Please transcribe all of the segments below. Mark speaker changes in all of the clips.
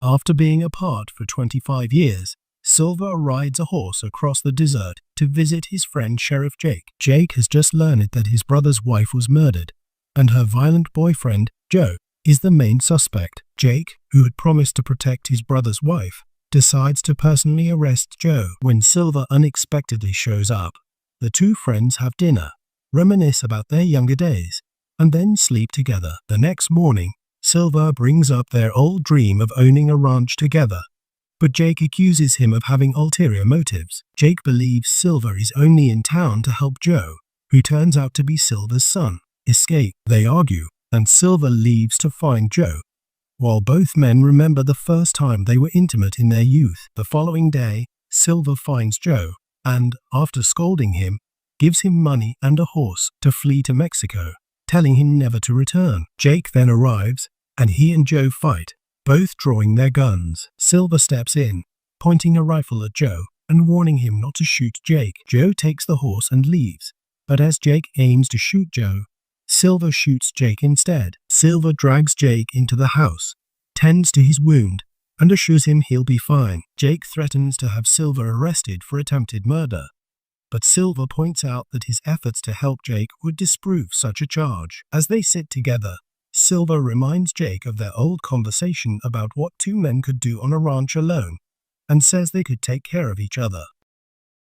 Speaker 1: After being apart for 25 years, Silver rides a horse across the desert to visit his friend Sheriff Jake. Jake has just learned that his brother's wife was murdered, and her violent boyfriend, Joe, is the main suspect. Jake, who had promised to protect his brother's wife, decides to personally arrest Joe when Silver unexpectedly shows up. The two friends have dinner, reminisce about their younger days, and then sleep together. The next morning, Silver brings up their old dream of owning a ranch together, but Jake accuses him of having ulterior motives. Jake believes Silver is only in town to help Joe, who turns out to be Silver's son, escape. They argue, and Silver leaves to find Joe, while both men remember the first time they were intimate in their youth. The following day, Silver finds Joe, and, after scolding him, gives him money and a horse to flee to Mexico, telling him never to return. Jake then arrives, and he and Joe fight, both drawing their guns. Silver steps in, pointing a rifle at Joe and warning him not to shoot Jake. Joe takes the horse and leaves, but as Jake aims to shoot Joe, Silver shoots Jake instead. Silver drags Jake into the house, tends to his wound, and assures him he'll be fine. Jake threatens to have Silver arrested for attempted murder, but Silver points out that his efforts to help Jake would disprove such a charge. As they sit together, Silver reminds Jake of their old conversation about what two men could do on a ranch alone, and says they could take care of each other.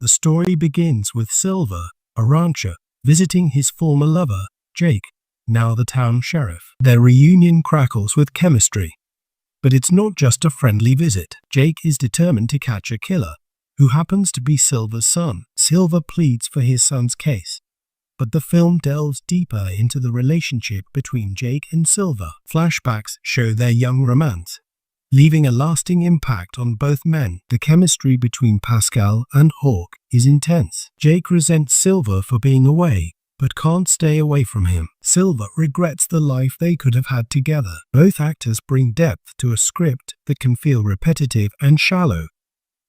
Speaker 1: The story begins with Silver, a rancher, visiting his former lover, Jake, now the town sheriff. Their reunion crackles with chemistry. But it's not just a friendly visit. Jake is determined to catch a killer, who happens to be Silver's son. Silver pleads for his son's case, but the film delves deeper into the relationship between Jake and Silver. Flashbacks show their young romance, leaving a lasting impact on both men. The chemistry between Pascal and Hawk is intense. Jake resents Silver for being away, but can't stay away from him. Silver regrets the life they could have had together. Both actors bring depth to a script that can feel repetitive and shallow,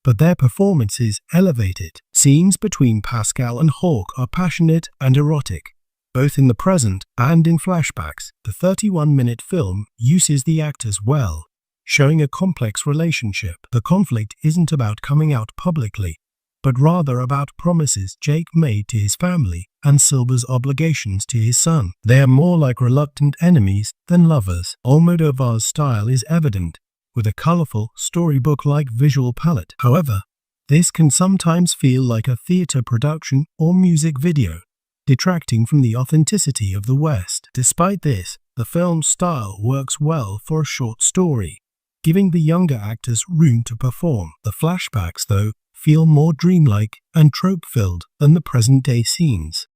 Speaker 1: but their performances elevate it. Scenes between Pascal and Hawk are passionate and erotic, both in the present and in flashbacks. The 31-minute film uses the actors well, showing a complex relationship. The conflict isn't about coming out publicly, but rather about promises Jake made to his family and Silver's obligations to his son. They are more like reluctant enemies than lovers. Almodovar's style is evident, with a colorful, storybook-like visual palette. However, this can sometimes feel like a theater production or music video, detracting from the authenticity of the West. Despite this, the film's style works well for a short story, giving the younger actors room to perform. The flashbacks, though, feel more dreamlike and trope-filled than the present-day scenes.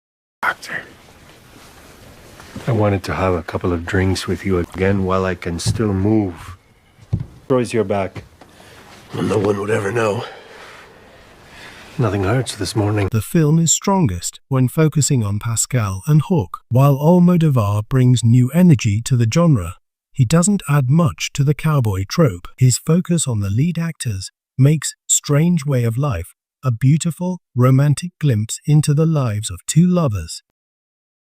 Speaker 2: Doctor, I wanted to have a couple of drinks with you again while I can still move. Roy's your back.
Speaker 3: Well, no one would ever know.
Speaker 2: Nothing hurts this morning.
Speaker 1: The film is strongest when focusing on Pascal and Hawk. While Almodovar brings new energy to the genre, he doesn't add much to the cowboy trope. His focus on the lead actors makes Strange Way of Life a beautiful, romantic glimpse into the lives of two lovers.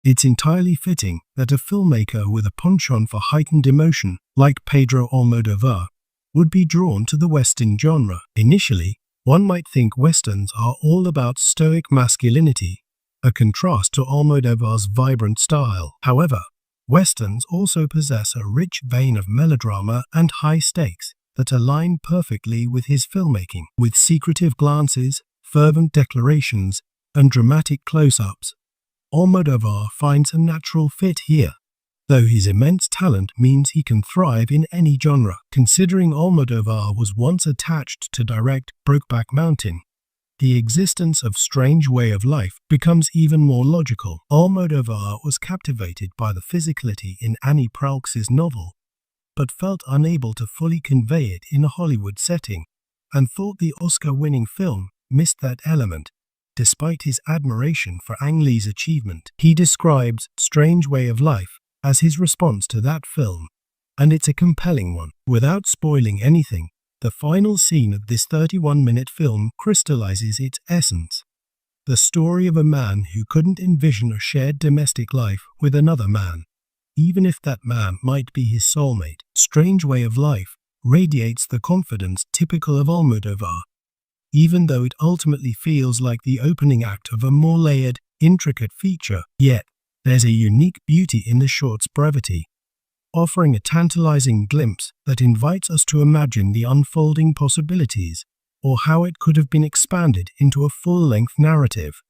Speaker 1: It's entirely fitting that a filmmaker with a penchant for heightened emotion, like Pedro Almodovar, would be drawn to the Western genre. Initially, one might think Westerns are all about stoic masculinity, a contrast to Almodovar's vibrant style. However, Westerns also possess a rich vein of melodrama and high stakes that align perfectly with his filmmaking. With secretive glances, fervent declarations, and dramatic close-ups, Almodovar finds a natural fit here, though his immense talent means he can thrive in any genre. Considering Almodovar was once attached to direct Brokeback Mountain, the existence of Strange Way of Life becomes even more logical. Almodovar was captivated by the physicality in Annie Proulx's novel, but felt unable to fully convey it in a Hollywood setting, and thought the Oscar-winning film missed that element. Despite his admiration for Ang Lee's achievement, he describes Strange Way of Life as his response to that film, and it's a compelling one. Without spoiling anything, the final scene of this 31-minute film crystallizes its essence. The story of a man who couldn't envision a shared domestic life with another man, even if that man might be his soulmate. Strange Way of Life radiates the confidence typical of Almodovar. Even though it ultimately feels like the opening act of a more layered, intricate feature, yet there's a unique beauty in the short's brevity, offering a tantalizing glimpse that invites us to imagine the unfolding possibilities, or how it could have been expanded into a full-length narrative.